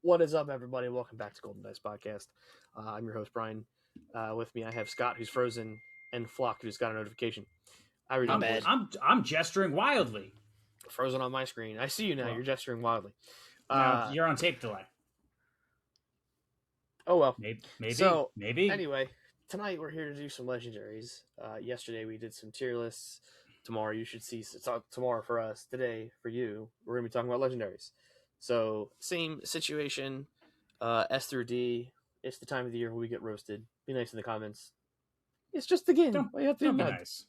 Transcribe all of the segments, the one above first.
What is up, everybody? Welcome back to Golden Dice Podcast. I'm your host, Brian. With me, I have Scott, who's frozen, and Flock, who's got a notification. How are you doing, boys? I'm gesturing wildly. Frozen on my screen. I see you now. Well, You're gesturing wildly. Now you're on tape delay. Oh, well. Maybe. So, maybe. Anyway, tonight we're here to do some legendaries. Yesterday we did some tier lists. Tomorrow you should see. Tomorrow for us. Today for you. We're going to be talking about legendaries. So, same situation. S through D. It's the time of the year where we get roasted. Be nice in the comments. It's just the game. Don't be nice.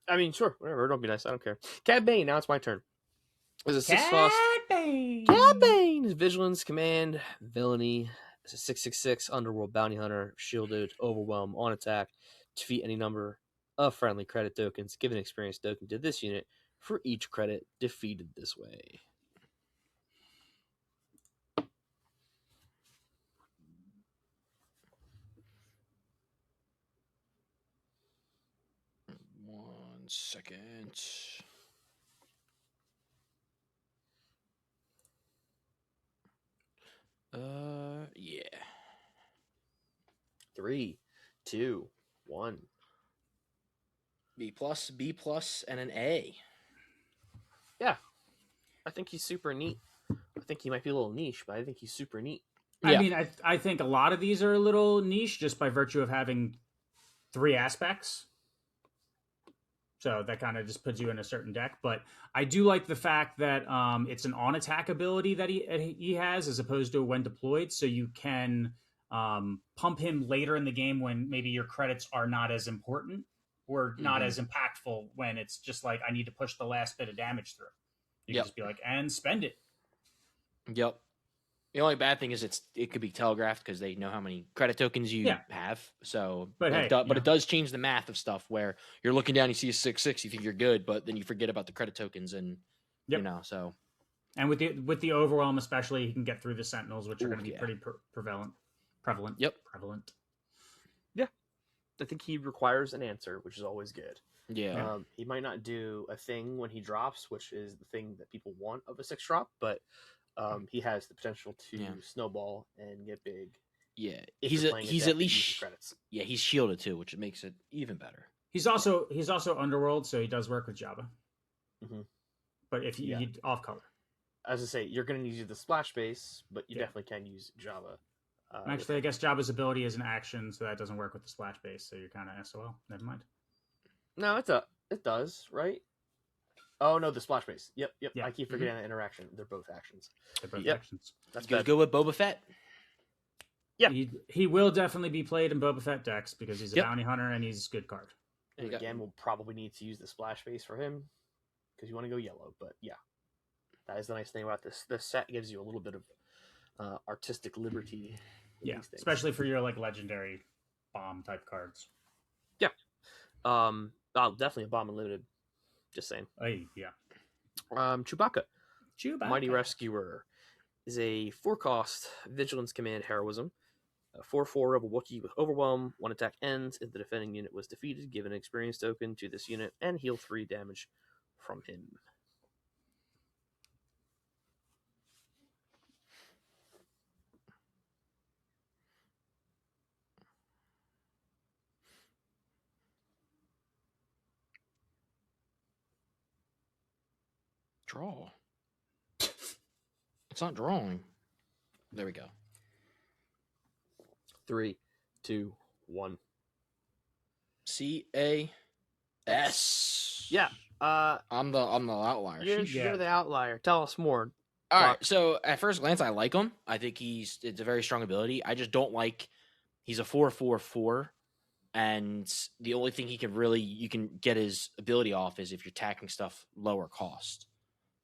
I mean, sure, whatever. Don't be nice. I don't care. Cad Bane. Now it's my turn. There's a 6 cost. Bane. Cad Bane is Vigilance, Command, Villainy. It's a 6/6/6 Underworld Bounty Hunter, Shielded, Overwhelm, on attack. Defeat any number of friendly credit tokens. Give an experience token to this unit for each credit defeated this way. One second. Yeah. 3, 2, 1. B+, and an A. Yeah. I think he's super neat. I think he might be a little niche, but I think he's super neat. I mean, I think a lot of these are a little niche just by virtue of having 3 aspects. So that kind of just puts you in a certain deck. But I do like the fact that it's an on-attack ability that he has as opposed to when deployed. So you can pump him later in the game when maybe your credits are not as important or not as impactful, when it's just like, I need to push the last bit of damage through. You can just be like, and spend it. Yep. The only bad thing is it could be telegraphed because they know how many credit tokens you have. So, but it does change the math of stuff where you're looking down, you see a 6/6, you think you're good, but then you forget about the credit tokens, and so. And with the overwhelm, especially, he can get through the sentinels, which are going to be pretty prevalent. Yep. Prevalent. Yeah, I think he requires an answer, which is always good. Yeah. He might not do a thing when he drops, which is the thing that people want of a 6 drop, but he has the potential to snowball and get big. Yeah, he's at least credits. Yeah, he's shielded too, which makes it even better. He's also underworld, so he does work with Jabba. Mm-hmm. But if you off color, as I say, you're going to need the splash base, but you definitely can use Jabba. Actually, I guess Jabba's ability is an action, so that doesn't work with the splash base. So you're kind of SOL. Never mind. No, it does, right? Oh no, the splash base. Yep. Yeah. I keep forgetting that interaction. They're both actions. Actions. That's good. Go with Boba Fett. Yeah, he will definitely be played in Boba Fett decks because he's a bounty hunter and he's a good card. And again, we'll probably need to use the splash base for him because you want to go yellow. But yeah, that is the nice thing about this. This set gives you a little bit of artistic liberty. Yeah, especially for your like legendary bomb type cards. Yeah. Definitely a bomb unlimited. Just saying. Yeah. Chewbacca. Mighty Rescuer is a 4-cost Vigilance, Command, Heroism. A 4/4 Rebel Wookiee with Overwhelm. 1 attack ends if the defending unit was defeated. Give an experience token to this unit and heal 3 damage from him. Draw. It's not drawing. There we go. 3, 2, 1. CAS. Yeah. I'm the outlier. You're the outlier. Tell us more. All right. So at first glance, I like him. I think it's a very strong ability. I just don't like he's a 4/4/4, and the only thing you can get his ability off is if you're attacking stuff lower cost.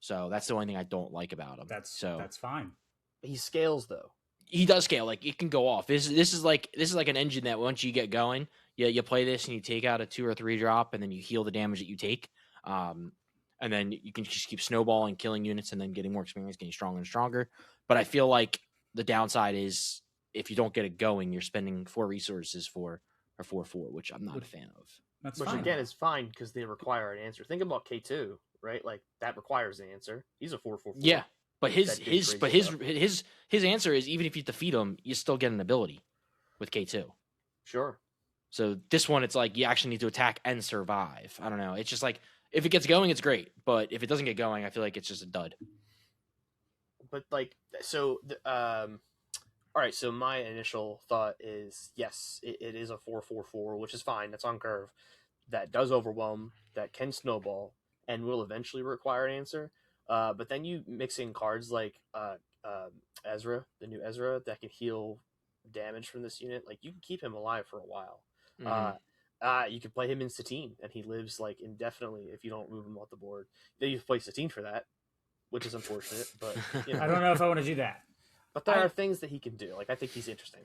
So that's the only thing I don't like about him. That's fine. He scales though. He does scale. Like it can go off. This is like an engine that once you get going, you play this and you take out a 2 or 3 drop, and then you heal the damage that you take. And then you can just keep snowballing, killing units, and then getting more experience, getting stronger and stronger. But I feel like the downside is if you don't get it going, you're spending 4 resources for a 4/4, which I'm not a fan of. That's which fine. Again is fine because they require an answer. Think about K2, right? Like that requires an answer. He's a 4/4/4. Yeah, But his answer is even if you defeat him, you still get an ability with K2. Sure. So this one, it's like you actually need to attack and survive. I don't know. It's just like if it gets going, it's great. But if it doesn't get going, I feel like it's just a dud. But like, so all right. So my initial thought is yes, it is a 4/4/4, which is fine. That's on curve. That does overwhelm. That can snowball and will eventually require an answer. But then you mix in cards like Ezra, the new Ezra, that can heal damage from this unit. Like you can keep him alive for a while. You can play him in Satine, and he lives like indefinitely if you don't move him off the board. Then you play Satine for that, which is unfortunate. But you know. I don't know if I want to do that. But there are things that he can do. Like I think he's interesting.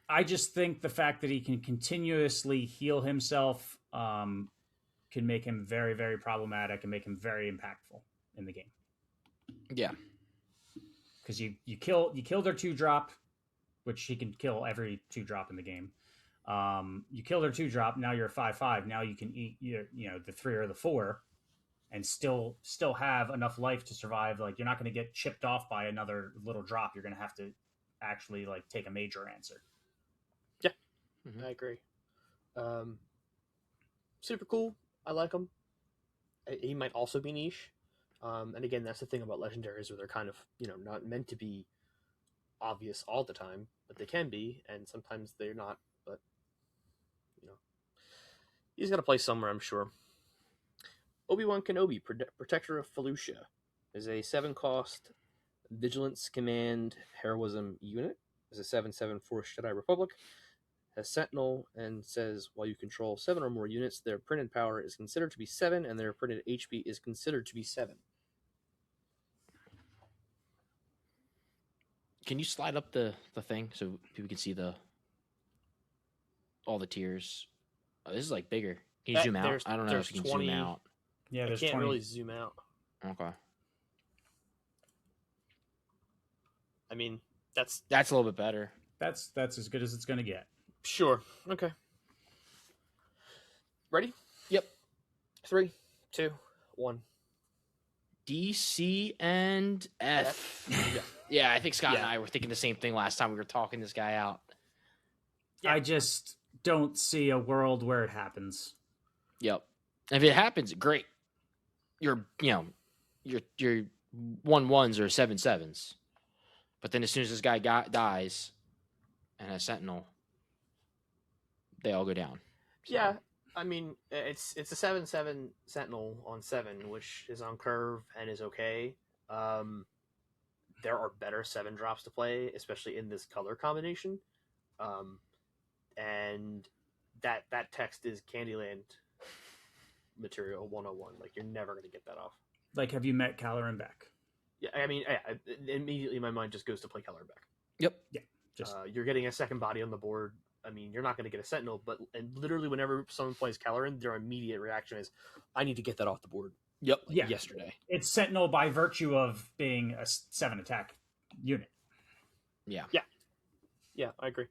I just think the fact that he can continuously heal himself can make him very, very problematic and make him very impactful in the game. Yeah, because you kill their 2-drop, which he can kill every 2-drop in the game. You kill their 2-drop. Now you're 5/5. Now you can eat the 3 or the 4, and still have enough life to survive. Like you're not going to get chipped off by another little drop. You're going to have to actually like take a major answer. Yeah, I agree. Super cool. I like him. He might also be niche. And again, that's the thing about legendaries, where they're kind of not meant to be obvious all the time, but they can be, and sometimes they're not. But he's got to play somewhere, I'm sure. Obi-Wan Kenobi, Protector of Felucia, is a 7-cost Vigilance Command Heroism unit. Is a 7/7 Force Jedi Republic. Has Sentinel and says while you control 7 or more units, their printed power is considered to be 7, and their printed HP is considered to be 7. Can you slide up the thing so people can see all the tiers? Oh, this is like bigger. Can you zoom out? I don't know if you can 20, zoom out. Yeah, I can't really zoom out. Okay. I mean, that's a little bit better. That's as good as it's going to get. Sure. Okay. Ready? Yep. 3, 2, 1. D, C, and F. Yeah, I think Scott and I were thinking the same thing last time we were talking this guy out. Yeah. I just don't see a world where it happens. Yep. If it happens, great. Your 1/1s or 7/7s. But then as soon as this guy dies and has Sentinel, they all go down. So. Yeah, I mean, it's a 7/7 Sentinel on 7, which is on curve and is okay. There are better 7-drops to play, especially in this color combination. And that text is Candyland material 101. Like, you're never going to get that off. Like, have you met Caloran Beck? Yeah, I mean, immediately my mind just goes to play Caloran Beck. Yep. Yeah. You're getting a second body on the board. I mean, you're not going to get a Sentinel, and literally whenever someone plays Caloran, their immediate reaction is, I need to get that off the board. Yep. Yesterday. It's Sentinel by virtue of being a 7-attack unit. Yeah. Yeah, I agree.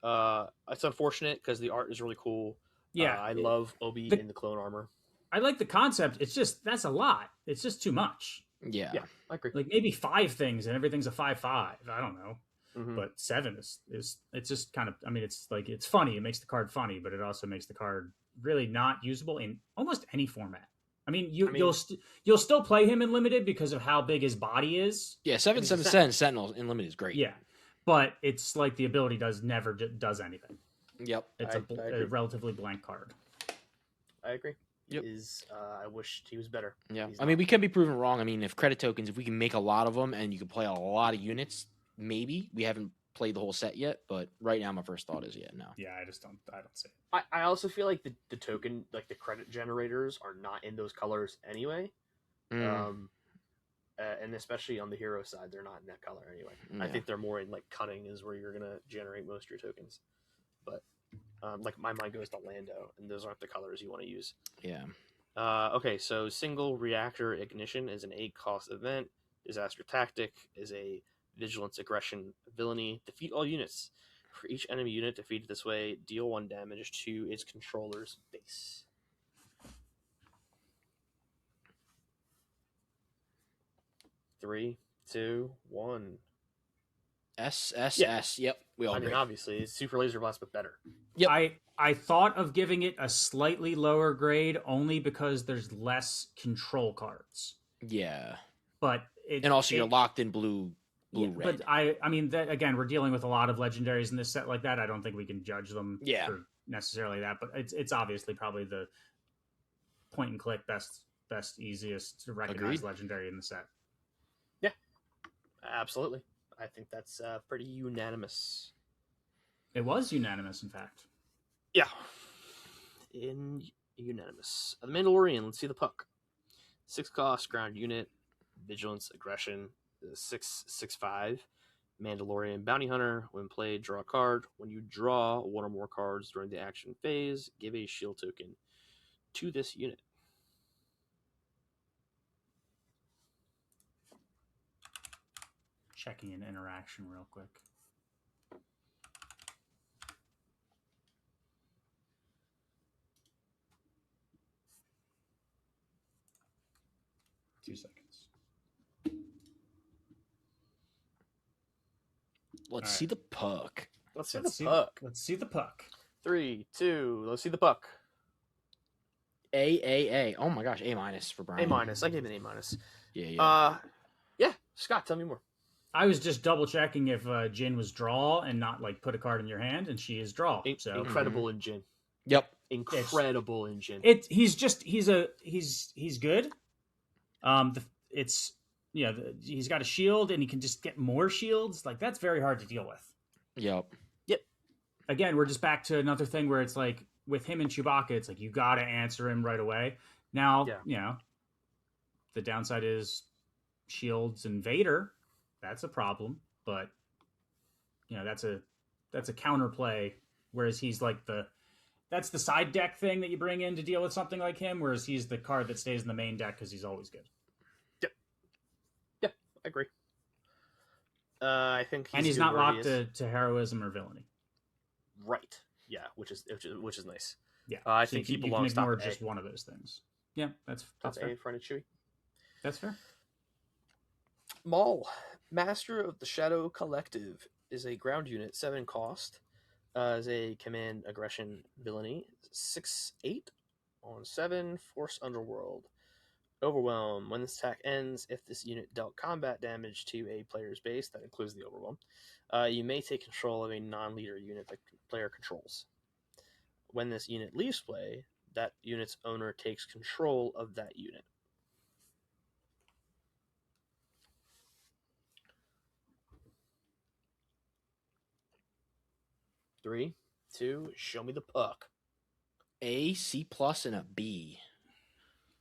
It's unfortunate because the art is really cool. Yeah. I love Obi in the clone armor. I like the concept. It's just, that's a lot. It's just too much. Yeah, I agree. Like maybe 5 things and everything's a 5/5. I don't know. Mm-hmm. But 7 is it's just kind of, I mean, it's like, it's funny. It makes the card funny, but it also makes the card really not usable in almost any format. I mean, you'll still play him in limited because of how big his body is. Yeah, 7/7 Sentinel in limited is great. Yeah, but it's like the ability never does anything. Yep, it's a relatively blank card. I agree. Yep. I wished he was better. Yeah, I mean, we can be proven wrong. I mean, if credit tokens, if we can make a lot of them and you can play a lot of units, maybe. We haven't played the whole set yet, but right now my first thought is no. Yeah, I don't see it. I also feel like the token, like the credit generators, are not in those colors anyway. And especially on the hero side, they're not in that color anyway. Yeah. I think they're more in like cunning is where you're gonna generate most of your tokens. But like my mind goes to Lando, and those aren't the colors you want to use. Yeah. Okay, so single reactor ignition is an 8-cost event. Disaster tactic is a vigilance, aggression, villainy. Defeat all units. For each enemy unit defeated this way, deal 1 damage to its controller's base. Three, 2, 1. SSS. Yep, we all I agree. mean, obviously, it's Super Laser Blast, but better. Yep. I thought of giving it a slightly lower grade only because there's less control cards. Yeah. But and also you're locked in blue red. But I mean, that, again, we're dealing with a lot of legendaries in this set like that. I don't think we can judge them for necessarily that. But it's obviously probably the point and click best, easiest to recognize legendary in the set. Yeah, absolutely. I think that's pretty unanimous. It was unanimous, in fact. Yeah. Unanimous. The Mandalorian, let's see the puck. 6 cost, ground unit, vigilance, aggression, 6/5. Mandalorian Bounty Hunter. When played, draw a card. When you draw one or more cards during the action phase, give a shield token to this unit. Checking an interaction real quick. Two seconds. Let's see the puck. Let's see the puck. Let's see the puck. 3, 2, let's see the puck. A. Oh my gosh, A- for Brian. A-. I gave it an A-. Yeah. Yeah. Scott, tell me more. I was just double checking if Jin was draw and not like put a card in your hand, and she is draw. So incredible in Jin. Yep. Incredible in Jin. He's good. He's got a shield and he can just get more shields. Like, that's very hard to deal with. Yep. Again, we're just back to another thing where it's like with him and Chewbacca, it's like you got to answer him right away. Now, the downside is shields and Vader. That's a problem, but that's a counterplay. Whereas he's like that's the side deck thing that you bring in to deal with something like him. Whereas he's the card that stays in the main deck because he's always good. Yep, I agree. I think, he's not locked to heroism or villainy. Right. Yeah, which is nice. Yeah, I think he belongs to ignore top just one of those things. Yeah, that's top fair. A in front of Chewie. That's fair. Maul, Master of the Shadow Collective, is a ground unit, 7 cost, is a command aggression villainy, 6/8 on 7, Force Underworld. Overwhelm. When this attack ends, if this unit dealt combat damage to a player's base, that includes the Overwhelm, you may take control of a non-leader unit that the player controls. When this unit leaves play, that unit's owner takes control of that unit. Three, 2, show me the puck. A, C+, and a B.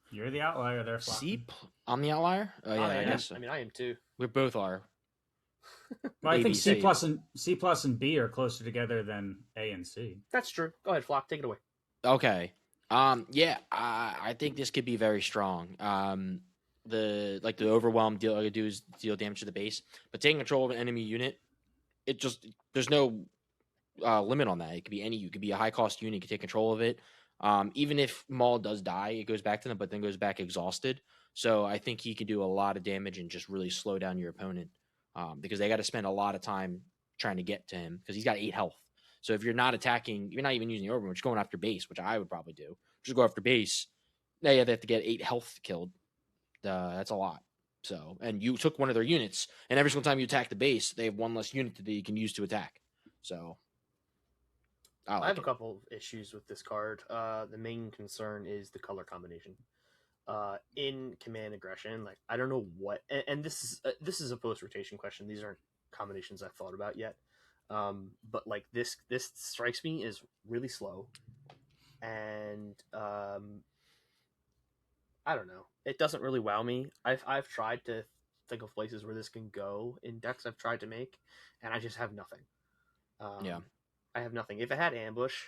You're the outlier there, Floppy. I'm the outlier? Oh, yeah, I guess so. I mean, I am too. We both are. Well, I think C+ and B are closer together than A and C. That's true. Go ahead, Flock. Take it away. Okay. I think this could be very strong. The overwhelm deal damage to the base, but taking control of an enemy unit, there's no limit on that. It could be you could be a high cost unit, you can take control of it. Even if Maul does die, it goes back to them, but then goes back exhausted. So I think he can do a lot of damage and just really slow down your opponent, because they got to spend a lot of time trying to get to him because he's got 8 health. So if you're not attacking, you're not even using the overwhelm, just going after base, which I would probably do. Just go after base. They have to get 8 health killed. That's a lot. So, and you took one of their units, and every single time you attack the base, they have one less unit that you can use to attack. So I have a couple of issues with this card. The main concern is the color combination. In command aggression, like, I don't know what, and this is a post rotation question. These aren't combinations I've thought about yet. But like this strikes me as really slow, and I don't know. It doesn't really wow me. I've tried to think of places where this can go in decks I've tried to make, and I just have nothing. I have nothing. If it had ambush,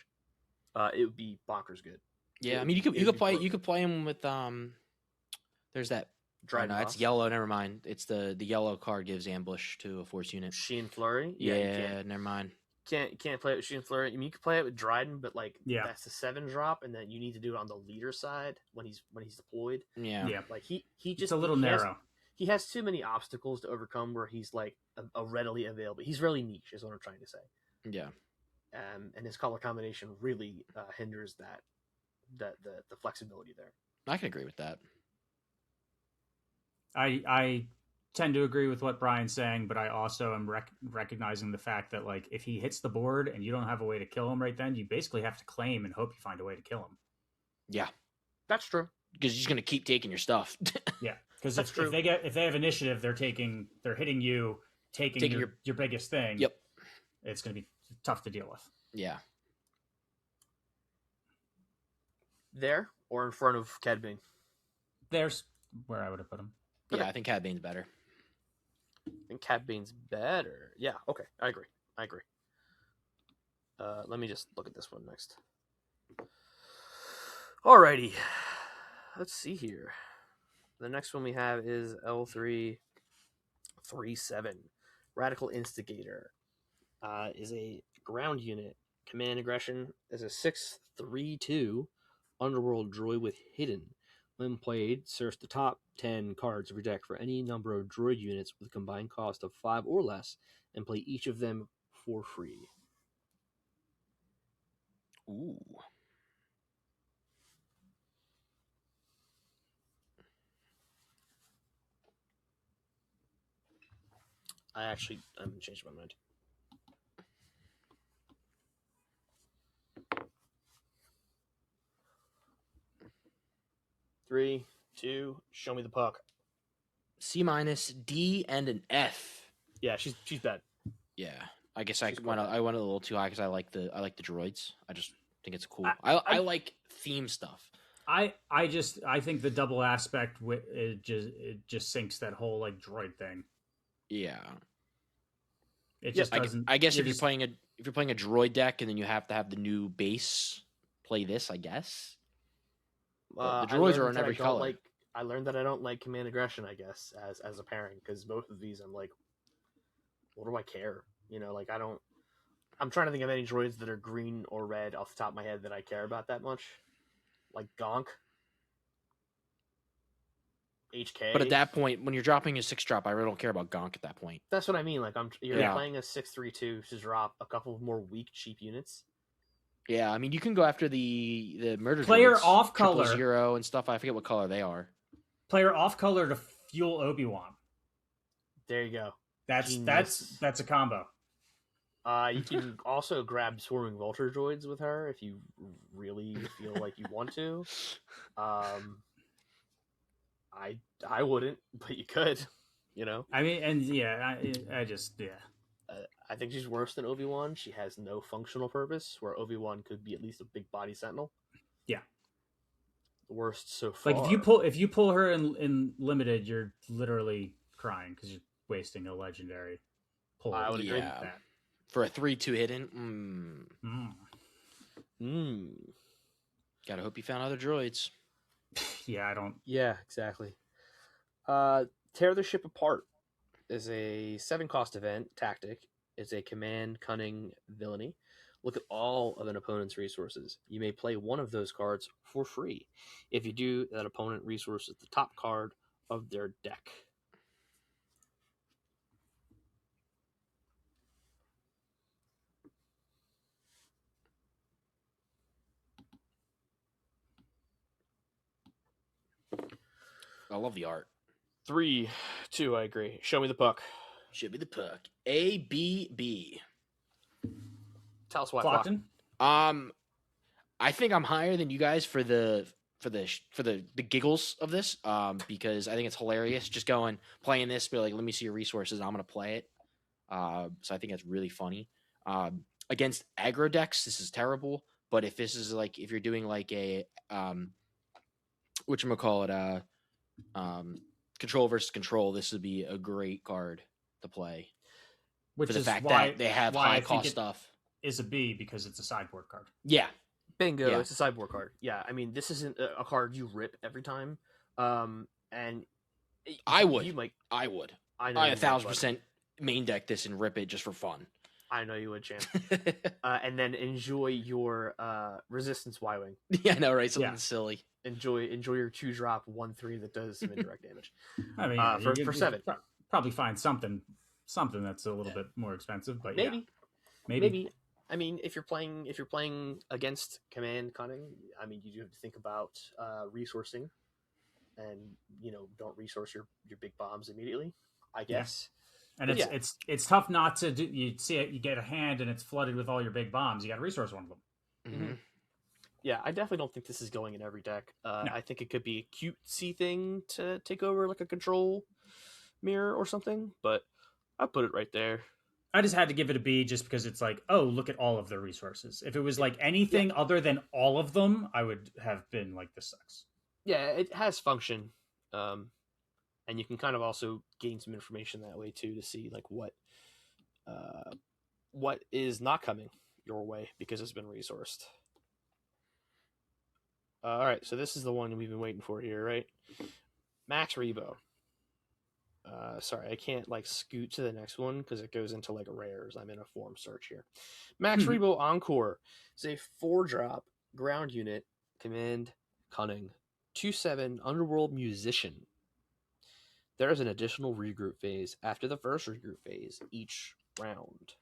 it would be bonkers good. Yeah, I mean, you could play him with there's that. It's yellow. Never mind. It's the yellow card gives ambush to a force unit. Sheen Flurry. Yeah, never mind. Can't play it with Sheen Flurry. I mean, you can play it with Dryden, but like, that's a 7 drop, and then you need to do it on the leader side when he's deployed. Yeah. Like he just it's a little narrow. he has too many obstacles to overcome where he's like a readily available. He's really niche, is what I'm trying to say. Yeah. And his color combination really hinders the flexibility there. I can agree with that. I tend to agree with what Brian's saying, but I also am recognizing the fact that like if he hits the board and you don't have a way to kill him right then, you basically have to claim and hope you find a way to kill him. Yeah, that's true. Because he's gonna keep taking your stuff. Yeah, because if they have initiative, they're hitting you, taking your biggest thing. Yep, it's gonna be tough to deal with. Yeah. There or in front of Cad Bane? There's where I would have put him. Yeah, I think Cad Bane's better. And Cad Bane's better. Yeah, okay. I agree. Let me just look at this one next. Alrighty. Let's see here. The next one we have is L337. Radical Instigator. Is a ground unit. Command aggression is a 6/3/2 underworld droid with hidden. When played, search the top 10 cards of your deck for any number of droid units with a combined cost of 5 or less, and play each of them for free. Ooh. I'm changed my mind. Three, two, show me the puck. C-, D, and an F. Yeah, she's bad. Yeah, I guess I went a little too high because I like the droids. I just think it's cool. I like theme stuff. I think the double aspect it just sinks that whole like droid thing. Yeah. It just doesn't. I guess if you're playing a droid deck and then you have to have the new base, play this. I guess. The droids are in every color. I learned that I don't like command aggression. I guess as a pairing, because both of these I'm like, what do I care? You know, like I'm trying to think of any droids that are green or red off the top of my head that I care about that much. Like Gonk, HK. But at that point, when you're dropping a 6-drop, I really don't care about Gonk at that point. That's what I mean. Like you're playing a 6/3/2 to drop a couple of more weak cheap units. Yeah, I mean you can go after the murder player droids, off color 000 and stuff. I forget what color they are. Player off color to fuel Obi-Wan. There you go. That's a combo. You can also grab swarming vulture droids with her if you really feel like you want to. I wouldn't, but you could. You know. I mean, and yeah, I just I think she's worse than Obi-Wan. She has no functional purpose, where Obi-Wan could be at least a big body sentinel. Yeah. The worst so far. Like if you pull her in limited, you're literally crying because you're wasting a legendary pull. I would agree with that. For a 3/2 hidden. Gotta hope you found other droids. Yeah, I don't. Yeah, exactly. Tear the Ship Apart is a 7-cost event tactic. It's a command, cunning, villainy. Look at all of an opponent's resources. You may play one of those cards for free. If you do, that opponent resources the top card of their deck. I love the art. 3, 2, I agree. Show me the puck. Should be the puck. ABB. Tell us why. Flockton? I think I'm higher than you guys for the giggles of this. Because I think it's hilarious. Just playing this, be like, let me see your resources. I'm gonna play it. So I think that's really funny. Against aggro decks, this is terrible. But if this is like if you're doing like a whatchamacallit, control versus control, this would be a great card to play. Which for the is fact why, that they have high cost stuff. Is a B because it's a sideboard card. Yeah. Bingo, Yeah. It's a sideboard card. Yeah, I mean, this isn't a card you rip every time. And I would. You might. I would. I know. I 1,000% main deck this and rip it just for fun. I know you would, champ. And then enjoy your resistance Y-wing. Yeah, I know, right? Something Yeah. silly. Enjoy your 2-drop 1/3 that does some indirect damage. I mean, for 7. Probably find something that's a little bit more expensive, but Maybe. yeah, maybe. I mean, if you're playing against command cunning, I mean, you do have to think about resourcing, and don't resource your big bombs immediately, I guess. And But it's tough not to do. You see it, you get a hand, and it's flooded with all your big bombs. You got to resource one of them. Mm-hmm. Yeah, I definitely don't think this is going in every deck. I think it could be a cutesy thing to take over, like a control mirror or something, but I'll put it right there. I just had to give it a B just because it's like, oh, look at all of the resources. If it was like anything other than all of them, I would have been like, this sucks. Yeah, it has function, and you can kind of also gain some information that way too to see like what is not coming your way because it's been resourced. All right, so this is the one we've been waiting for here, right? Max Rebo. Sorry, I can't like scoot to the next one because it goes into like rares. I'm in a form search here. Max Rebo Encore is a 4-drop ground unit, command cunning, 2/7 underworld musician. There is an additional regroup phase after the first regroup phase each round.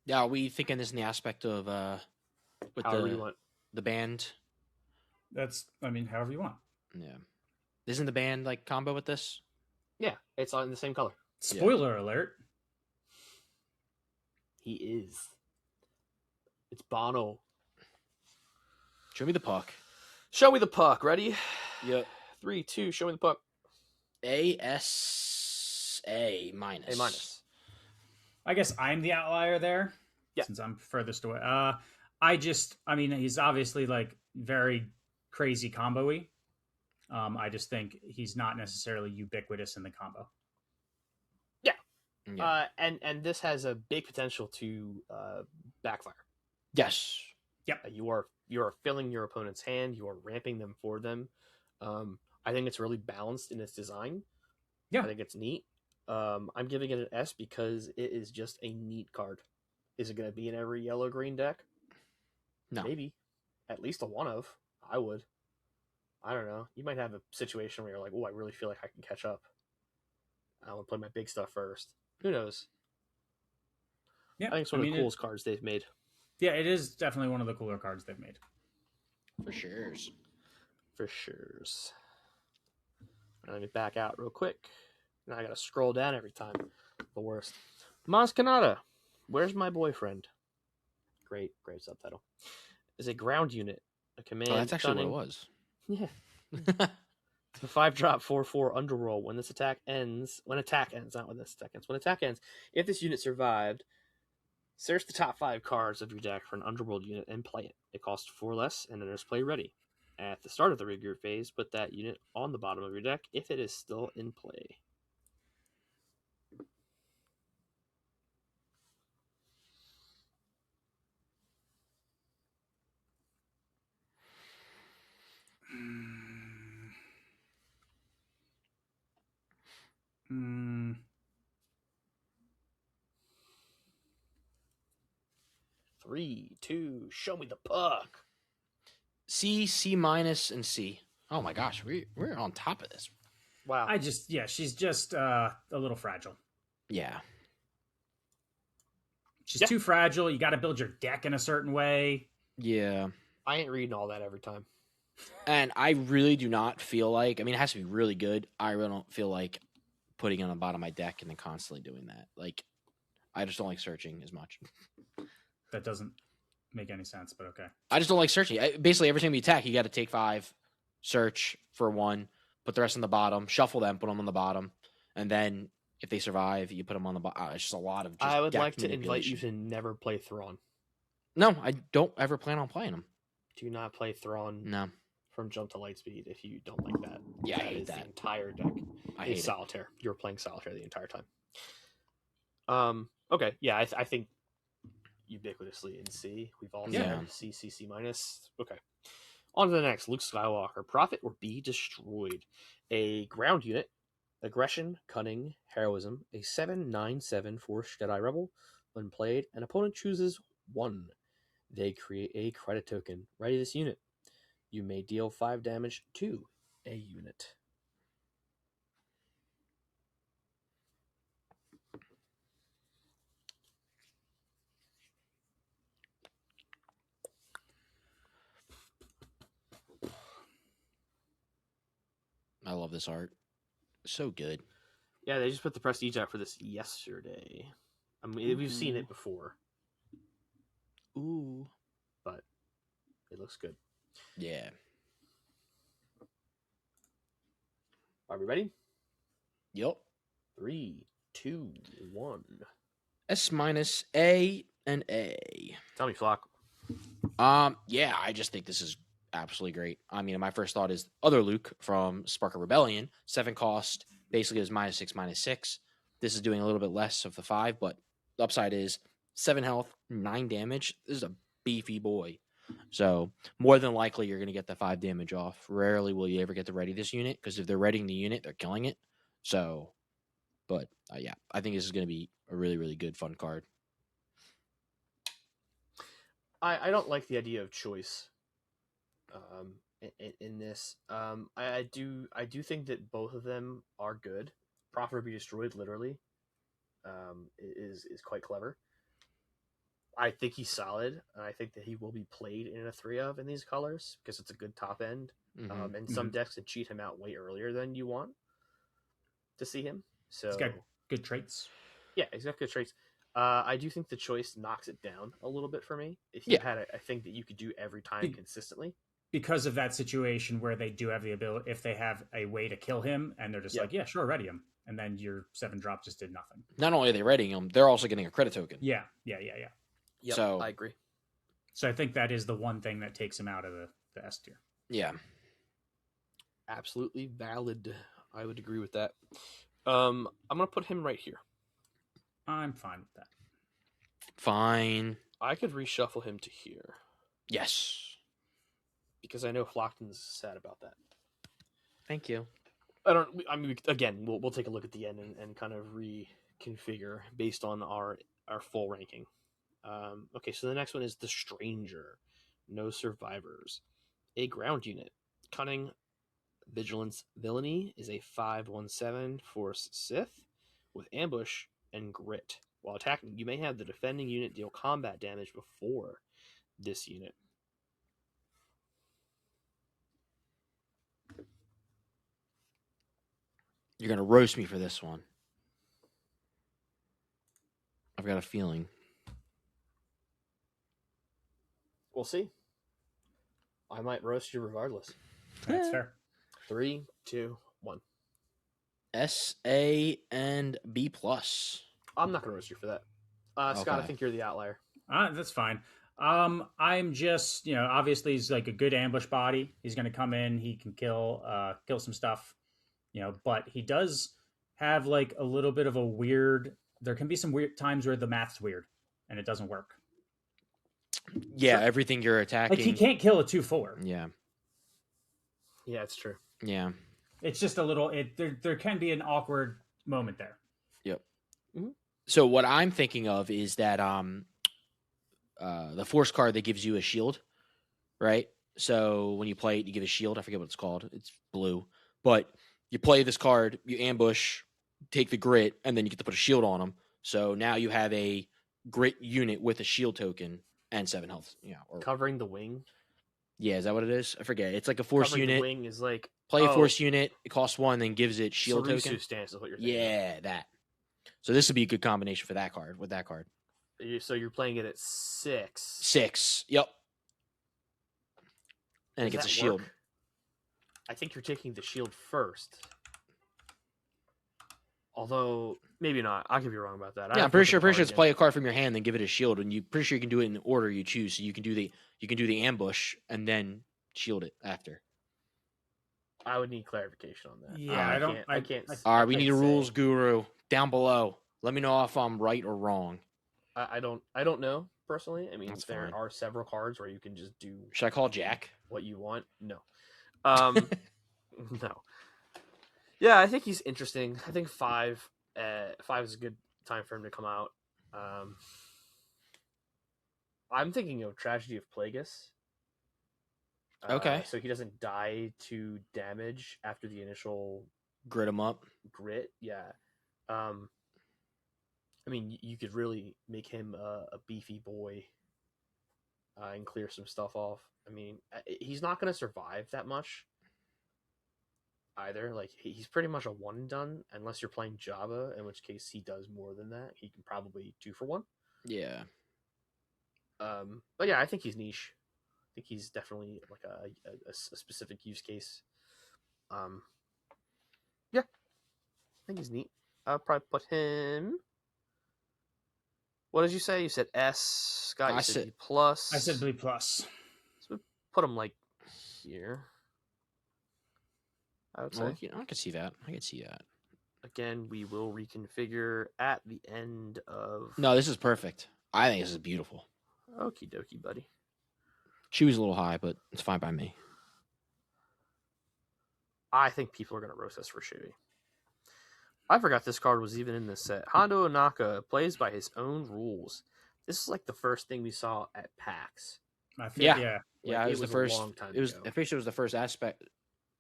Yeah, are we thinking this in the aspect of with However you want. the band? That's, I mean, however you want. Yeah. Isn't the band like combo with this? Yeah, it's on the same color. Spoiler alert. He is. It's Bono. Show me the puck. Show me the puck. Ready? Yep. 3, 2. Show me the puck. A minus. A minus. I guess I'm the outlier there. Yeah. Since I'm furthest away. I mean, he's obviously like very crazy combo-y. I just think he's not necessarily ubiquitous in the combo. Yeah. And this has a big potential to backfire. Yes. Yep. You are filling your opponent's hand. You are ramping them for them. I think it's really balanced in its design. Yeah. I think it's neat. I'm giving it an S because it is just a neat card. Is it going to be in every yellow-green deck? No. Maybe. At least a one of. I would. I don't know. You might have a situation where you're like, oh, I really feel like I can catch up. I want to play my big stuff first. Who knows? Yeah. I think it's one of the coolest cards they've made. Yeah, it is definitely one of the cooler cards they've made. For sure. For sure. Let me back out real quick. Now I gotta scroll down every time. The worst. Maz Kanata. Where's my boyfriend? Great subtitle. Is a ground unit. A command. Oh, that's actually what it was. Yeah. It's a 5-drop 4/4 underroll. When attack ends, not when this attack ends. When attack ends, if this unit survived, search the top 5 cards of your deck for an underworld unit and play it. It costs 4 less, and then there's play ready. At the start of the regroup phase, put that unit on the bottom of your deck if it is still in play. Mm. 3, 2, show me the puck. C minus, and C. Oh my gosh, we're on top of this. Wow. She's just a little fragile. Yeah. She's too fragile. You got to build your deck in a certain way. Yeah. I ain't reading all that every time. And I really do not feel like, I mean, it has to be really good. I really don't feel like putting it on the bottom of my deck and then constantly doing that. Like, I just don't like searching as much. That doesn't make any sense, but okay. I just don't like searching. Basically, every time you attack, you got to take 5, search for 1, put the rest on the bottom, shuffle them, put them on the bottom, and then if they survive, you put them on the bottom. It's just a lot of just I would deck like to invite you manipulation. to never play Thrawn. No, I don't ever plan on playing them. Do not play Thrawn No. from Jump to Lightspeed if you don't like that. Yeah, I That hate is that. The entire deck. I hate It's it. solitaire. You're playing solitaire the entire time. Okay, yeah, I think ubiquitously in C. We've all Yeah. said C minus. Okay. On to the next. Luke Skywalker. Profit or be destroyed. A ground unit. Aggression, Cunning, Heroism, a 7/9/7 Force Jedi Rebel. When played, an opponent chooses 1. They create a credit token. Ready this unit. You may deal 5 damage to a unit. I love this art. So good. Yeah, they just put the prestige out for this yesterday. I mean, we've seen it before. Ooh. But it looks good. Yeah. Are we ready? Yep. 3, 2, 1. S minus A and A. Tell me, Flock. Yeah, I just think this is absolutely great. I mean, my first thought is other Luke from Spark of Rebellion, 7 cost, basically is -6/-6. This is doing a little bit less of the 5, but the upside is 7 health, 9 damage. This is a beefy boy. So more than likely you're going to get the 5 damage off. Rarely will you ever get to ready this unit, because if they're readying the unit, they're killing it. So, but yeah, I think this is going to be a really, really good fun card. I don't like the idea of choice in this. I do think that both of them are good. Profit or Be Destroyed, literally, is quite clever. I think he's solid, and I think that he will be played in a 3 of in these colors because it's a good top end. And some decks can cheat him out way earlier than you want to see him. So He's got good traits. Yeah, he's got good traits. I do think the choice knocks it down a little bit for me. If you had a thing that you could do every time consistently. Because of that situation where they do have the ability, if they have a way to kill him, and they're just like, yeah, sure, ready him. And then your 7 drop just did nothing. Not only are they readying him, they're also getting a credit token. Yeah. Yep, so I agree. So I think that is the one thing that takes him out of the S tier. Yeah. Absolutely valid. I would agree with that. I'm going to put him right here. I'm fine with that. Fine. I could reshuffle him to here. Yes. Because I know Flockton's sad about that. Thank you. Again, we'll take a look at the end and kind of reconfigure based on our full ranking. Okay, so the next one is the Stranger. No survivors. A ground unit. Cunning, Vigilance, Villainy is a 5/17 Force Sith with ambush and grit. While attacking, you may have the defending unit deal combat damage before this unit. You're going to roast me for this one. I've got a feeling. We'll see. I might roast you regardless. That's fair. 3, 2, 1. S, A, and B+. I'm not going to roast you for that. Scott, I think you're the outlier. That's fine. I'm just, obviously he's like a good ambush body. He's going to come in. He can kill some stuff, but he does have like a little bit of a weird, there can be some weird times where the math's weird and it doesn't work. Yeah, sure. Everything you're attacking. Like he can't kill a 2/4. Yeah. Yeah, it's true. Yeah. It's just a little, there can be an awkward moment there. Yep. Mm-hmm. So what I'm thinking of is that the force card that gives you a shield, right? So when you play it, you get a shield. I forget what it's called. It's blue. But you play this card, you ambush, take the grit, and then you get to put a shield on them. So now you have a grit unit with a shield token and 7 health. Yeah. Or covering the wing. Yeah, is that what it is? I forget. It's like a force covering unit. The wing is like play a force unit. It costs 1, then gives it shield token. Stance is what you're thinking. Yeah, that. So this would be a good combination for that card. With that card. So you're playing it at 6. 6. Yep. And it gets a shield. Work? I think you're taking the shield first. Although maybe not. I could be wrong about that. Yeah, I'm pretty sure it's play a card from your hand, then give it a shield, and you pretty sure you can do it in the order you choose. So you can do the ambush and then shield it after. I would need clarification on that. Yeah, I can't. All right, we need a rules guru down below. Let me know if I'm right or wrong. I don't know personally. I mean, That's there fine. are several cards where you can just do. Should I call Jack? What you want? No. No. Yeah, I think he's interesting. I think 5 is a good time for him to come out. I'm thinking of Tragedy of Plagueis. Okay. So he doesn't die to damage after the initial Grit him up. grit. Yeah. I mean, you could really make him a beefy boy and clear some stuff off. I mean, he's not going to survive that much either. Like, he's pretty much a one and done unless you're playing Jabba, in which case he does more than that. He can probably 2 for 1. Yeah. But yeah, I think he's niche. I think he's definitely like a specific use case. Yeah, I think he's neat. I'll probably put him. What did you say? You said S. Scott, you said B plus. I said B plus. So put him like here. I would say. Well, I can see that. I can see that. Again, we will reconfigure at the end of. No, this is perfect. I think this is beautiful. Okie dokie, buddy. Chewie's a little high, but it's fine by me. I think people are going to roast us for Chewie. I forgot this card was even in this set. Hondo Ohnaka plays by his own rules. This is like the first thing we saw at PAX. Yeah. Like, it was the first. A long time it was. ago. I'm pretty sure it was the first aspect.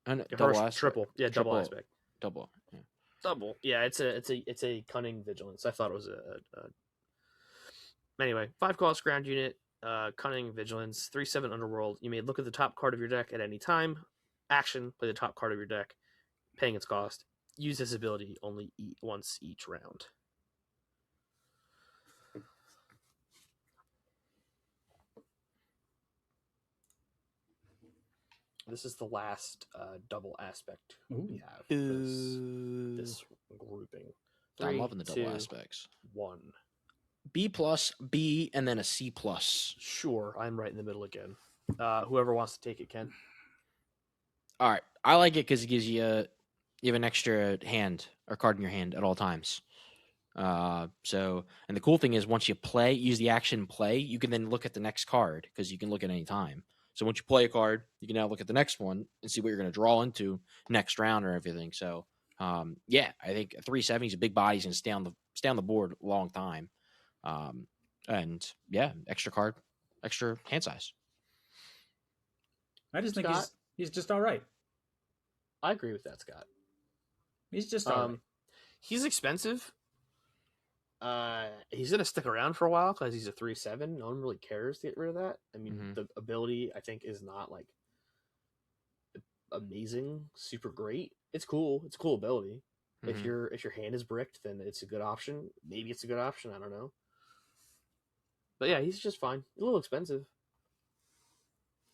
Double First, aspect. triple. Yeah, Triple. double aspect. Double. Yeah. Double. Yeah, it's a cunning vigilance. I thought it was a anyway, 5 cost ground unit, cunning vigilance, 3/7 underworld. You may look at the top card of your deck at any time. Action, play the top card of your deck, paying its cost. Use this ability only once each round. This is the last double aspect we have for this grouping. I'm loving the double 2, aspects. 1. B plus, B, and then a C plus. Sure, I'm right in the middle again. Whoever wants to take it can. All right, I like it because it gives you you have an extra hand or card in your hand at all times. So, and the cool thing is once you use the action play, you can then look at the next card because you can look at any time. So once you play a card, you can now look at the next one and see what you're going to draw into next round or everything. So, yeah, I think 370 is a big body. He's going to stay on the board a long time. And yeah, extra card, extra hand size. I just think he's just all right. I agree with that, Scott. He's just all right. He's expensive. He's gonna stick around for a while because he's a 3/7. No one really cares to get rid of that. I mean, the ability I think is not like amazing, super great. It's cool. It's a cool ability. If your hand is bricked, then it's a good option. Maybe it's a good option. I don't know. But yeah, he's just fine. A little expensive.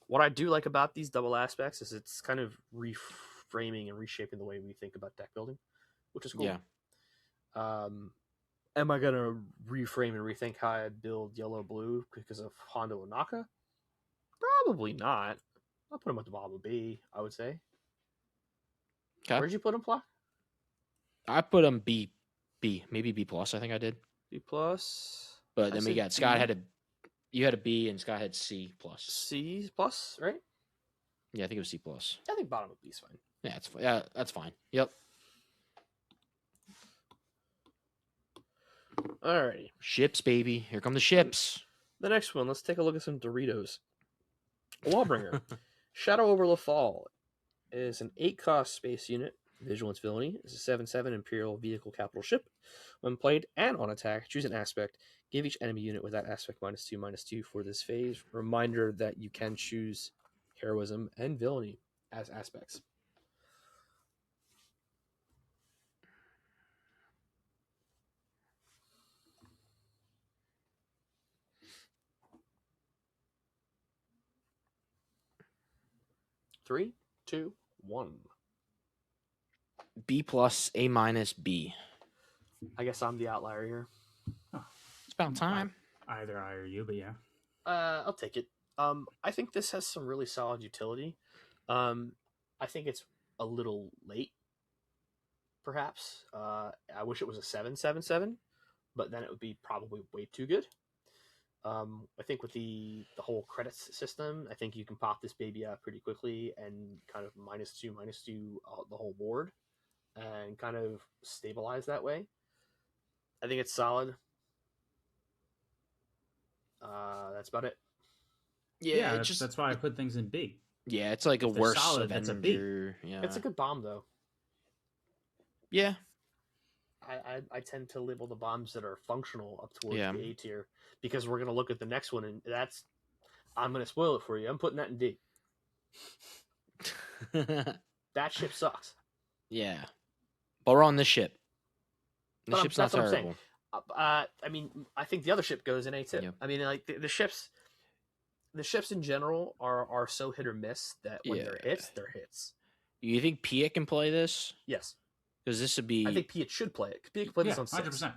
What I do like about these double aspects is it's kind of reframing and reshaping the way we think about deck building, which is cool. Yeah. Am I going to reframe and rethink how I build yellow-blue because of Hondo Ohnaka? Probably not. I'll put him at the bottom of B, I would say. Okay. Where'd you put him, Plock? I put him B, maybe B plus. I think I did. B plus. But then we got Scott you had a B and Scott had C plus. C plus, right? Yeah, I think it was C plus. I think bottom of B is fine. Yeah, that's fine. Yep. Alrighty. Ships, baby. Here come the ships. The next one, let's take a look at some Doritos. Lawbringer. Shadow over Lothal is an 8-cost space unit. Vigilance villainy is a 7/7 Imperial vehicle capital ship. When played and on attack, choose an aspect. Give each enemy unit with that aspect -2/-2 for this phase. Reminder that you can choose heroism and villainy as aspects. Three, two, one. B plus, A minus, B. I guess I'm the outlier here. It's about time. Either I or you, but yeah. I'll take it. I think this has some really solid utility. I think it's a little late, perhaps. I wish it was a 7/7/7, but then it would be probably way too good. I think with the whole credits system, I think you can pop this baby out pretty quickly and kind of -2/-2 the whole board. and kind of stabilize that way. I think it's solid. That's about it. Yeah, that's why I put things in B. Yeah, it's like a If they're worse solid, it's a B. Avenger. Yeah, It's a good bomb, though. yeah. I tend to label the bombs that are functional up towards Yeah. the A tier because we're going to look at the next one, and I'm going to spoil it for you. I'm putting that in D. That ship sucks. Yeah, but we're on this ship. The But ship's not that's what I'm saying. terrible. I mean, I think the other ship goes in A too. Yep. I mean, like the ships in general are so hit or miss that when they're hits, they're hits. You think Pia can play this? Yes, Because this would be. I think Piet should play it. Piet can play this on 6. 100%.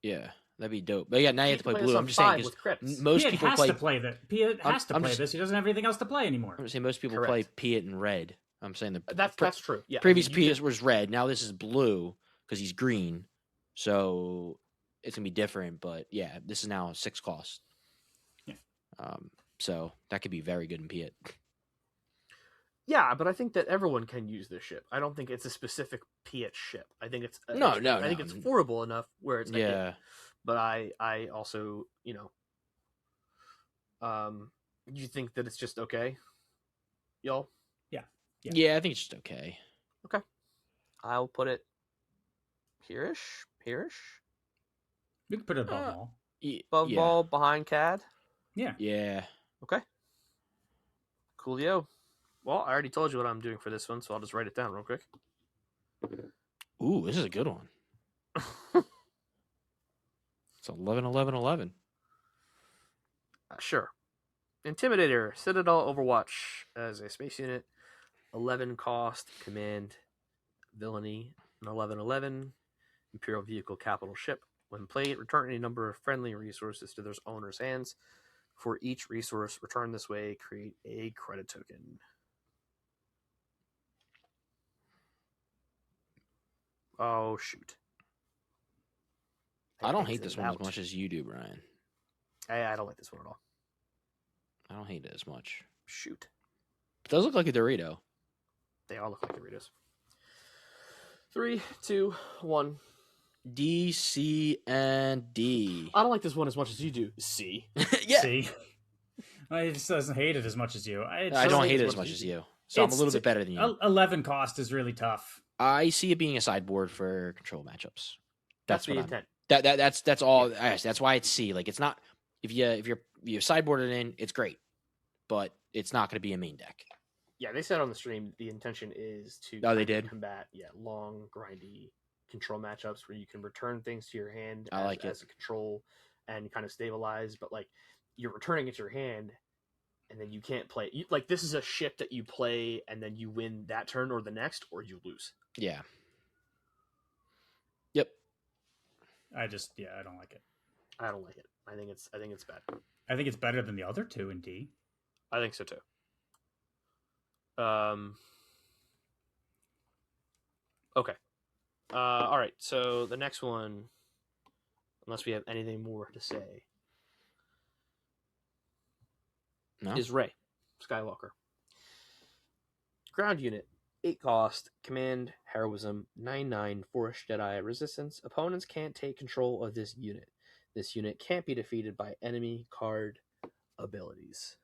Yeah, that'd be dope. But yeah, now you have to play Piet can blue. this I'm on just saying 5 because with credits. most Piet people has play. to play that. Piet has to I'm play just- this. He doesn't have anything else to play anymore. I'm saying most people Correct. play Piet in red. I'm saying the That's true. Yeah, previous I mean, you Piet was red. Now this is blue because he's green. So it's gonna be different. But yeah, this is now 6 cost. Yeah. So that could be very good in Piet. Yeah, but I think that everyone can use this ship. I don't think it's a specific Piet ship. I think it's No. I think it's affordable enough where it's a hit. Yeah. But I also, you think that it's just okay, y'all? Yeah, I think it's just okay. I'll put it here-ish. You can put it above Maul. Above Yeah. Maul, behind Cad. Yeah. Yeah. Okay. Coolio. Well, I already told you what I'm doing for this one, so I'll just write it down real quick. Ooh, this is a good one. It's 11-11-11. Sure. Intimidator, Citadel, Overwatch as a space unit. 11 cost, command, villainy, an 11-11. Imperial vehicle, capital ship. When played, return any number of friendly resources to their owner's hands. For each resource returned this way, create a credit token. Oh, shoot. I don't hate exited this one out. as much as you do, Brian. I don't like this one at all. I don't hate it as much. Shoot. It does look like a Dorito. They all look like Doritos. 3, 2, 1. D, C, and D. I don't like this one as much as you do. C. Yeah. See? Well, he just doesn't hate it as much as you. I don't hate it as much as you. So I'm a little bit better than you. 11 cost is really tough. I see it being a sideboard for control matchups. That's the what intent. That's all. That's why it's C. Like it's not if you sideboard it in, it's great, but it's not going to be a main deck. Yeah, they said on the stream the intention is to Oh, they did? combat long, grindy control matchups where you can return things to your hand I like it. as a control and kind of stabilize, but like you're returning it to your hand and then you can't play. Like this is a ship that you play and then you win that turn or the next or you lose. Yeah. Yep. I don't like it. I don't like it. I think it's bad. I think it's better than the other two in D. I think so too. Okay. All right. So the next one, unless we have anything more to say, No. is Rey Skywalker. Ground unit, 8 cost, command, heroism, 9/9, Force Jedi resistance. Opponents can't take control of this unit. This unit can't be defeated by enemy card abilities.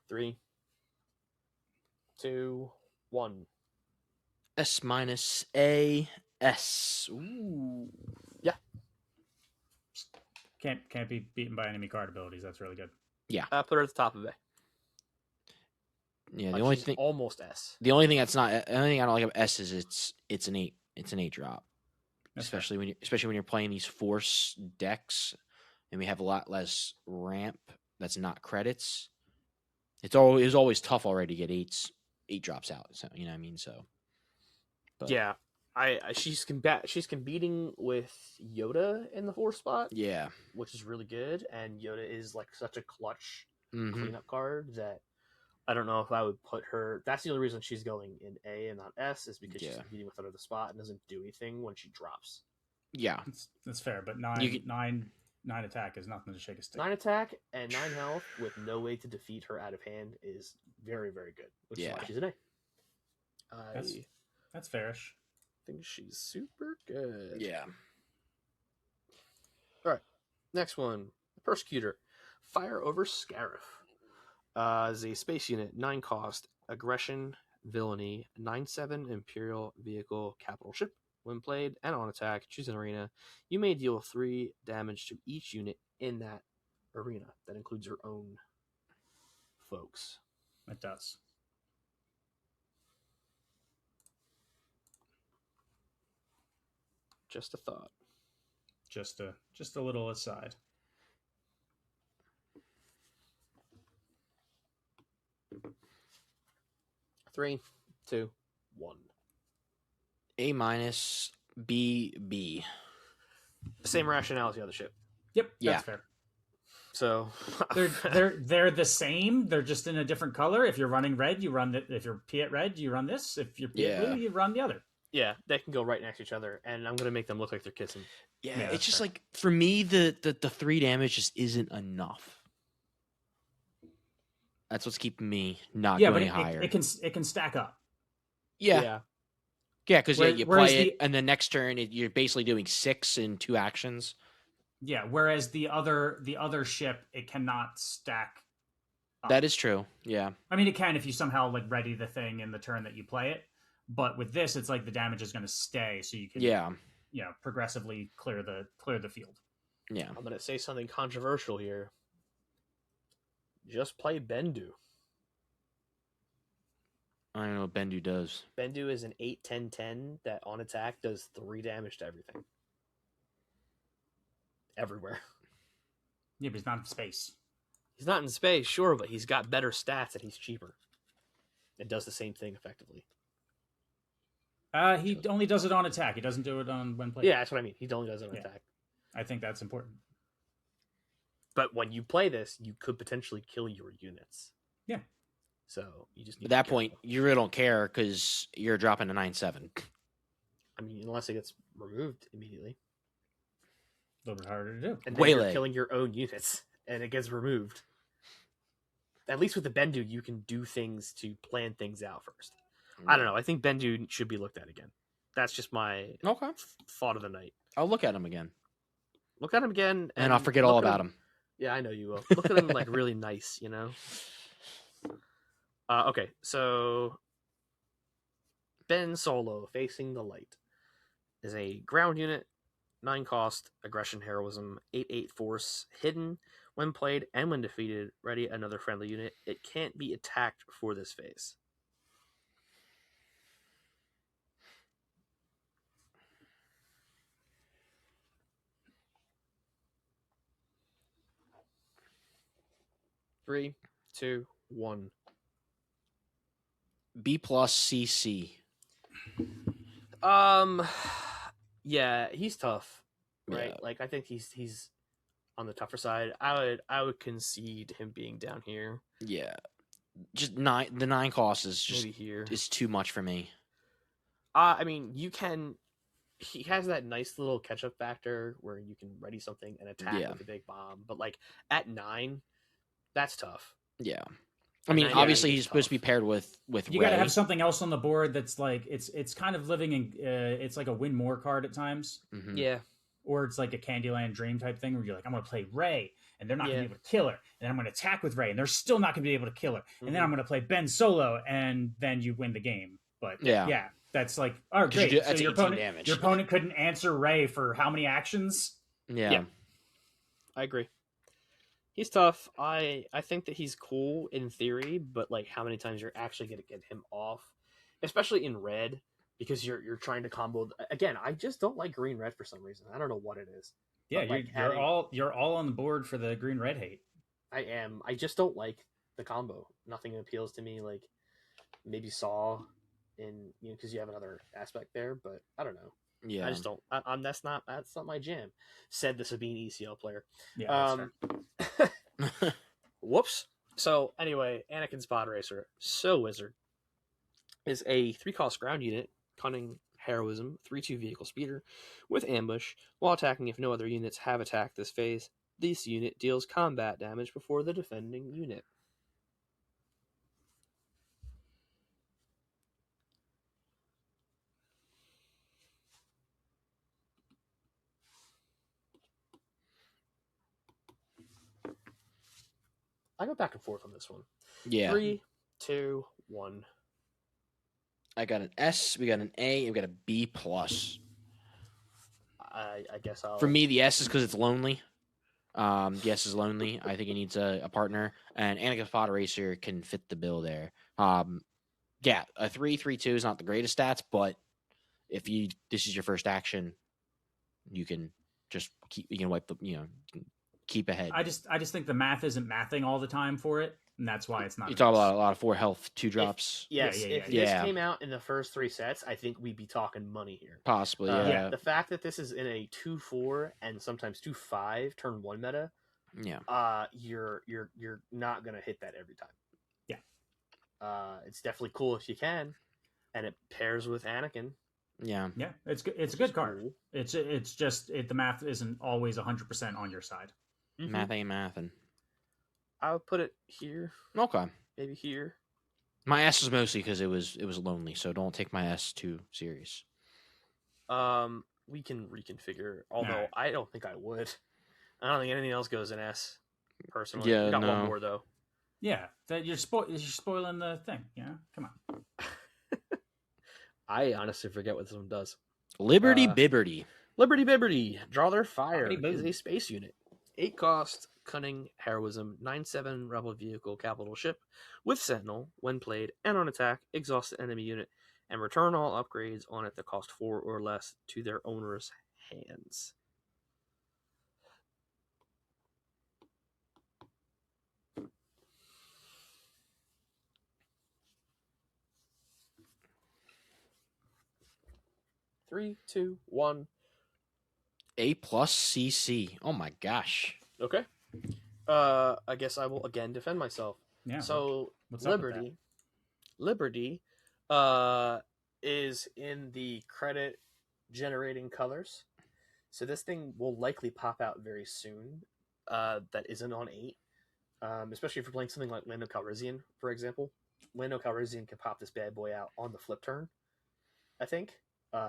Three, 2, 1. S minus A S. Ooh. Can't be beaten by enemy card abilities. That's really good. Put her at the top of it. Yeah. The only She's thing. almost S. The only thing that's not. The only thing I don't like about S is it's an 8. It's an 8 drop. That's fair. Especially when you're playing these force decks, and we have a lot less ramp. That's not credits. It was always tough already to get 8 drops out. So you know what I mean. So. But, Yeah, she's competing with Yoda in the 4 spot, Yeah. which is really good. And Yoda is like such a clutch Mhm. cleanup card that I don't know if I would put her. That's the only reason she's going in A and not S is because she's Yeah. competing with her at the spot and doesn't do anything when she drops. Yeah. That's fair, but You nine attack is nothing to shake a stick. 9 attack and 9 health with no way to defeat her out of hand is very, very good. Which is why she's an A. That's fairish. Think she's super good. Yeah. All right. Next one. Persecutor. Fire over Scarif. Is a space unit, 9 cost, aggression, villainy, 9/7 Imperial vehicle capital ship. When played and on attack, choose an arena. You may deal 3 damage to each unit in that arena. That includes your own folks. It does. Just a thought. Just a little aside. Three, two, one. A minus, B, B. Same rationale as the other ship. Yep, Yeah. that's fair. So They're the same. They're just in a different color. If you're running red, you run if you're Piet red, you run this. If you're Piet blue, you run the other. yeah, they can go right next to each other, and I'm gonna make them look like they're kissing. Yeah, Yeah, it's just fair. like for me the 3 damage just isn't enough. That's what's keeping me not Yeah, but going higher. it can stack up. Yeah, because you Whereas play it, and the next turn you're basically doing 6 in 2 actions. Yeah, whereas the other ship, it cannot stack up. That is true. Yeah, I mean, it can if you somehow like ready the thing in the turn that you play it. But with this, it's like the damage is going to stay, so you can progressively clear the field. Yeah. I'm gonna say something controversial here. Just play Bendu. I don't know what Bendu does. Bendu is an 8/10/10 that on attack does 3 damage to everything. Everywhere. Yeah, but he's not in space. He's not in space, sure, but he's got better stats and he's cheaper. It does the same thing effectively. He only does it on attack. He doesn't do it on when played. Yeah, that's what I mean. He only does it on attack. I think that's important. But when you play this, you could potentially kill your units. Yeah. So you just need At that to be point, careful. you really don't care because you're dropping a 9/7. I mean, unless it gets removed immediately. A little bit harder to do. And then you're Waylay. killing your own units, and it gets removed. At least with the Bendu, you can do things to plan things out first. I don't know. I think Bendu should be looked at again. That's just my Okay. thought of the night. I'll look at him again. Look at him again, And I'll forget all look at about him. Yeah, I know you will. Look at him like really nice, you know? Okay, so Ben Solo, Facing the Light, is a ground unit, 9 cost, aggression, heroism, 8/8 force, hidden. When played and when defeated, ready another friendly unit. It can't be attacked for this phase. Three, two, one. B plus CC. Yeah, he's tough, right? Yeah. Like I think he's on the tougher side. I would concede him being down here, Yeah. Just 9. The 9 cost is just maybe here. is too much for me. I mean, you can. He has that nice little catch-up factor where you can ready something and attack Yeah. with a big bomb, but like at 9, that's tough. Yeah. I mean, 9 obviously is he's supposed to be tough. paired with You Rey. got to have something else on the board that's like it's kind of living in it's like a win more card at times, Mhm. Yeah, or it's like a Candyland Dream type thing where you're like, I'm going to play Rey and they're not going Yeah. to be able to kill her, and then I'm going to attack with Rey and they're still not going to be able to kill her, and then Mhm. I'm going to play Ben Solo and then you win the game. But Yeah. that's like, oh 'Cause you great. do- So that's your 18 opponent, damage. your opponent couldn't answer Rey for how many actions? Yeah. Yeah. I agree. He's tough. I think that he's cool in theory, but like how many times you're actually going to get him off, especially in red, because you're trying to combo. Again, I just don't like green red for some reason. I don't know what it is. Yeah, But, like, you're adding- all on the board for the green red hate. I am. I just don't like the combo. Nothing appeals to me. Like maybe Saw, in because you have another aspect there, but I don't know. Yeah. I just don't. That's not my jam. Said the Sabine ECL player. Yeah, that's fair. Whoops. So anyway, Anakin's Podracer, so wizard, is a 3 cost ground unit, cunning, Heroism, 3/2 vehicle speeder, with ambush. While attacking, if no other units have attacked this phase, this unit deals combat damage before the defending unit. I go back and forth on this one. Yeah. 3, 2, 1. I got an S, we got an A, and we got a B plus. I guess I'll. For me, the S is because it's lonely. The S is lonely. I think it needs a partner, and Anakin Podracer can fit the bill there. Yeah, a 3-3-2 is not the greatest stats, but if this is your first action, you can just wipe the keep ahead. I just think the math isn't mathing all the time for it, and that's why it's not. You talk about a lot of 4 health, 2 drops. If this came out in the first 3 sets, I think we'd be talking money here. Possibly, yeah. The fact that this is in a 2-4 and sometimes 2-5 turn 1 meta, you're not gonna hit that every time. Yeah. It's definitely cool if you can, and it pairs with Anakin. Yeah, it's good. It's a good card. Cool. It's just the math isn't always 100% on your side. Mm-hmm. Math ain't mathin'. I would put it here. Okay. Maybe here. My S is mostly because it was lonely, so don't take my S too serious. We can reconfigure, although right. I don't think I would. I don't think anything else goes in S, personally. Yeah, got one more though. Yeah, that you're spoiling the thing. Yeah, come on. I honestly forget what this one does. Liberty Bibberty. Liberty Bibberty. Draw their fire. Is a space unit. 8 cost, cunning, heroism, 9/7 rebel vehicle, capital ship, with sentinel, when played, and on attack, exhaust the enemy unit, and return all upgrades on it that cost 4 or less to their owner's hands. Three, two, one. A plus CC. Oh my gosh. Okay. I guess I will again defend myself. Yeah. So Liberty is in the credit generating colors. So this thing will likely pop out very soon. That isn't on 8. Especially if you're playing something like Lando Calrissian, for example. Lando Calrissian can pop this bad boy out on the flip turn, I think.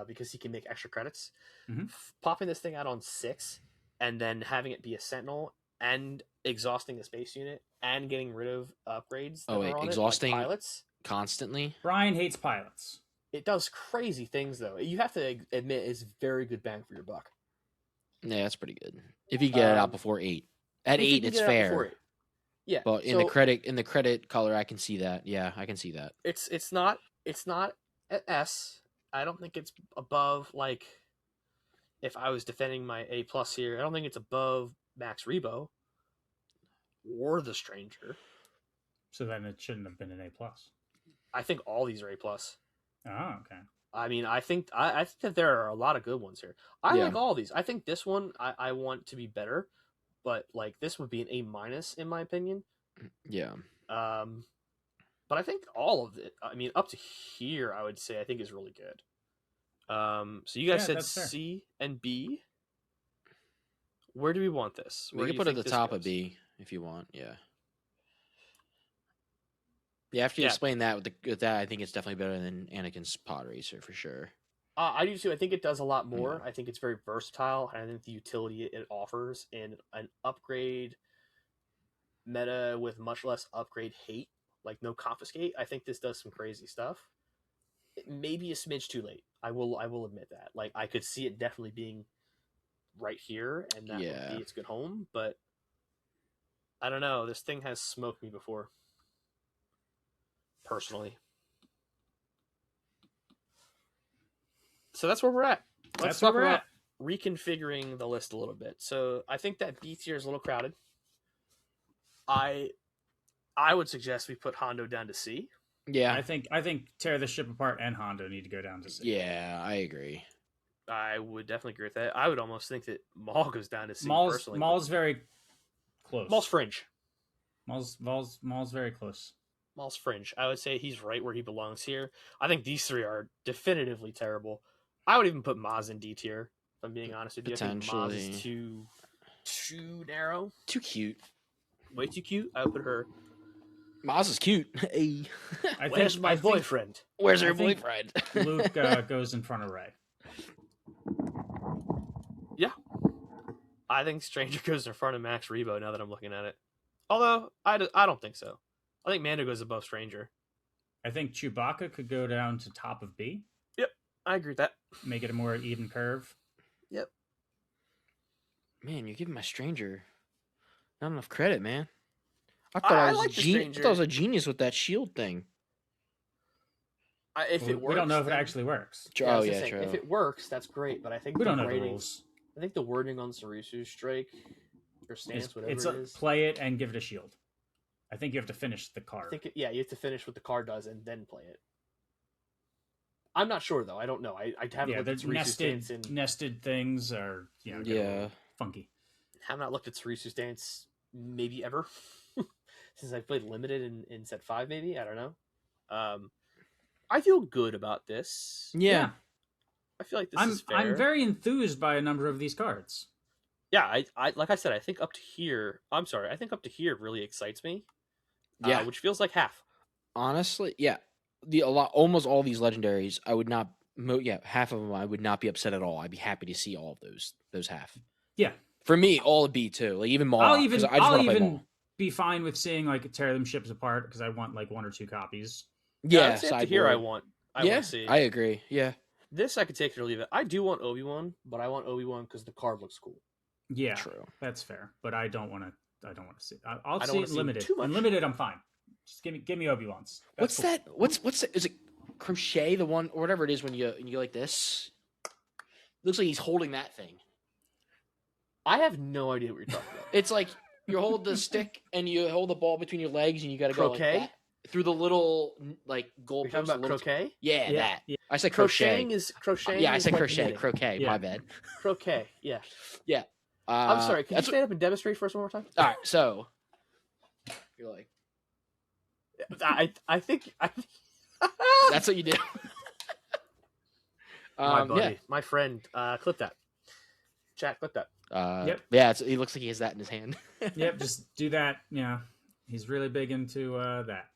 Because he can make extra credits. Mm-hmm. Popping this thing out on 6 and then having it be a sentinel and exhausting a space unit and getting rid of upgrades. Exhausting pilots constantly. Brian hates pilots. It does crazy things though. You have to admit it's very good bang for your buck. Yeah, that's pretty good. If you get it out before 8. At 8, it's fair. Yeah, but in the credit color, I can see that. Yeah, I can see that. It's not an S. I don't think it's above, like, if I was defending my A plus here, I don't think it's above Max Rebo or the Stranger. So then it shouldn't have been an A plus. I think all these are A plus. Oh, okay. I mean, I think that there are a lot of good ones here. I like all these. I think this one I want to be better, but like this would be an A minus in my opinion. Yeah. But I think all of it, I mean, up to here, I would say I think is really good. So you guys said C and B. Where do we want this? We can put it at the top of B if you want. Yeah. Yeah, after you explain that with that, I think it's definitely better than Anakin's Podracer for sure. I do too. I think it does a lot more. Yeah. I think it's very versatile, and I think the utility it offers in an upgrade meta with much less upgrade hate, like no confiscate. I think this does some crazy stuff. It may be a smidge too late. I will admit that. Like I could see it definitely being right here, and that would be its good home. But I don't know. This thing has smoked me before, personally. So that's where we're at. Let's talk about reconfiguring the list a little bit. So I think that B tier is a little crowded. I would suggest we put Hondo down to C. Yeah, I think Tear the Ship Apart and Hondo need to go down to C. Yeah, I agree. I would definitely agree with that. I would almost think that Maul goes down to C. Maul's very close. Maul's fringe. Maul's very close. Maul's fringe. I would say he's right where he belongs here. I think these three are definitively terrible. I would even put Maz in D tier. If I'm being honest with you, I think Maz Potentially. is too narrow, Too cute. way too cute. I would put her. Maz is cute. Hey. Where's my boyfriend? Where's I her think boyfriend? Luke goes in front of Rey. Yeah, I think Stranger goes in front of Max Rebo. Now that I'm looking at it, although I don't think so. I think Mando goes above Stranger. I think Chewbacca could go down to top of B. Yep, I agree with that. Make it a more even curve. Yep. Man, you're giving my Stranger not enough credit, man. I I was like the I Stranger. thought I was a genius with that shield thing. If it works, We don't know if it then- actually works. Yeah, I Oh was yeah, gonna say, true. if it works, that's great. But I think We the don't know the writing, rules. I think the wording on Sarisu's strike or stance, whatever It's it is. play it and give it a shield. I think you have to finish the I card. think you have to finish what the card does and then play it. I'm not sure though. I don't know. I haven't Yeah, looked the at Sarisu's stance in. nested things are get a little funky. Have not looked at Sarisu's stance maybe ever since I played limited in set 5. Maybe I don't know. I feel good about this. Yeah. I feel like this I'm is fair. I'm very enthused by a number of these cards. Yeah, I like I said, I think up to here. I'm sorry, I think up to here really excites me. Yeah. Which feels like half. Honestly, yeah. Almost all these legendaries, I would not. Half of them, I would not be upset at all. I'd be happy to see all of those half. Yeah, For me, all of B too. Like even Maul. I'll 'cause even I just I'll want to play even Maul. be fine with seeing like tear them ships apart because I want like 1 or 2 copies. Yeah, I'd say up to here I sideboard. want. I Yeah, want to see. I agree. Yeah. This I could take it or leave it. I do want Obi-Wan, but I want Obi-Wan because the card looks cool. Yeah, True. that's fair. But I don't want to. I don't want to see. I'll I don't see wanna it see limited. too much. Unlimited, I'm fine. Just give me Obi-Wan's. What's that? What's that? Is it crochet? The one or whatever it is when you go like this. Looks like he's holding that thing. I have no idea what you're talking about. It's like you hold the stick and you hold the ball between your legs and you got to go like Croquet? that through the little like goal You're talking post. about croquet? Yeah, Yeah, that. yeah. I said crochet. Crocheting. Yeah, I is said like crochet. knitting. Croquet. Yeah. My bad. Croquet. Yeah. Yeah. I'm sorry. Can you that's stand up and demonstrate for us one more time? all right. So you're like I think. that's what you do. My buddy, yeah. my friend, clip that. Chat, clip that. Yep. Yeah. He looks like he has that in his hand. Yep, just do that. Yeah, he's really big into that.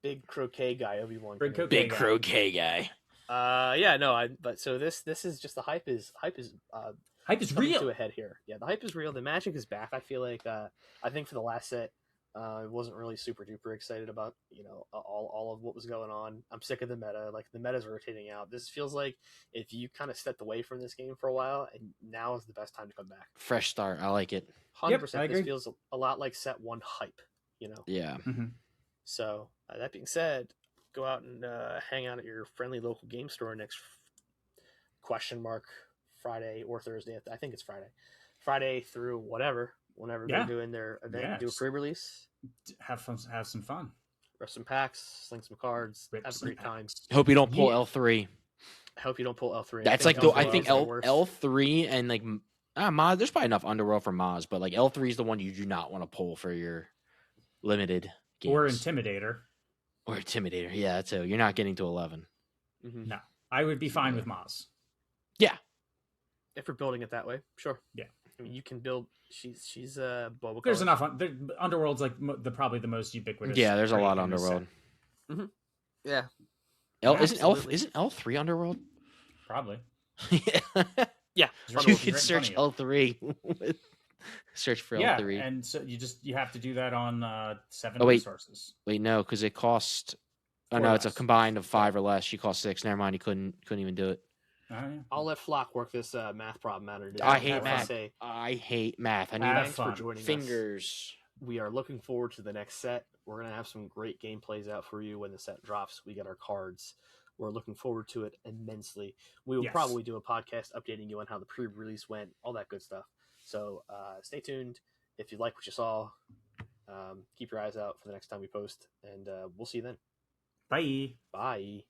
Big croquet guy, Obi-Wan. Big Kenobi. croquet. Big croquet guy. Yeah, no, but so this is just the hype is Hype is coming to real. a head here. Yeah, the hype is real. The magic is back. I feel like I think for the last set, I wasn't really super duper excited about all of what was going on. I'm sick of the meta. Like the meta's rotating out. This feels like if you kind of stepped away from this game for a while, and now is the best time to come back. Fresh start. I like it. 100%. I This agree. feels a lot like set 1 hype. Yeah. Mhm. So that being said, go out and hang out at your friendly local game store next Friday or Thursday. I think it's Friday through whenever Yeah. they're doing their event. Yeah, Do a just- pre-release, Have some fun. rip some packs, sling some cards, Rip have a some great time. packs. Hope you don't pull Yeah. L3. I hope you don't pull L3. That's like the I L3 think is the L worst. L3 and like Maz. There's probably enough Underworld for Maz, but like L3 is the one you do not want to pull for your limited games. Or Intimidator. Or Intimidator. Yeah, that's it. You're not getting to 11. Mhm. No, I would be fine Yeah. with Maz. If we're building it that way, sure. Yeah. I mean, you can build. She's Boba. There's Color. enough. Underworld's like probably the most ubiquitous. Yeah, there's a trait lot of in this Underworld. set. Yeah. Absolutely. Isn't L3 Underworld? Probably. Yeah. Yeah. There's You Underworld's could right in search front of L3. Search for Yeah, L3. and so you have to do that on 7 Oh, wait. resources. Wait, no, because it cost. Oh 4 no, it's a less. combined of 5 or less. She cost 6. Never mind, you couldn't even do it. Oh, yeah. I'll let Flock work this math problem out. Today. I hate Have fun. math. Say, I hate math. I need Have thanks for fun. joining us. fingers. We are looking forward to the next set. We're going to have some great gameplays out for you when the set drops. We get our cards. We're looking forward to it immensely. We will Yes. probably do a podcast updating you on how the pre-release went, all that good stuff. So stay tuned. If you like what you saw, keep your eyes out for the next time we post, and we'll see you then. Bye. Bye.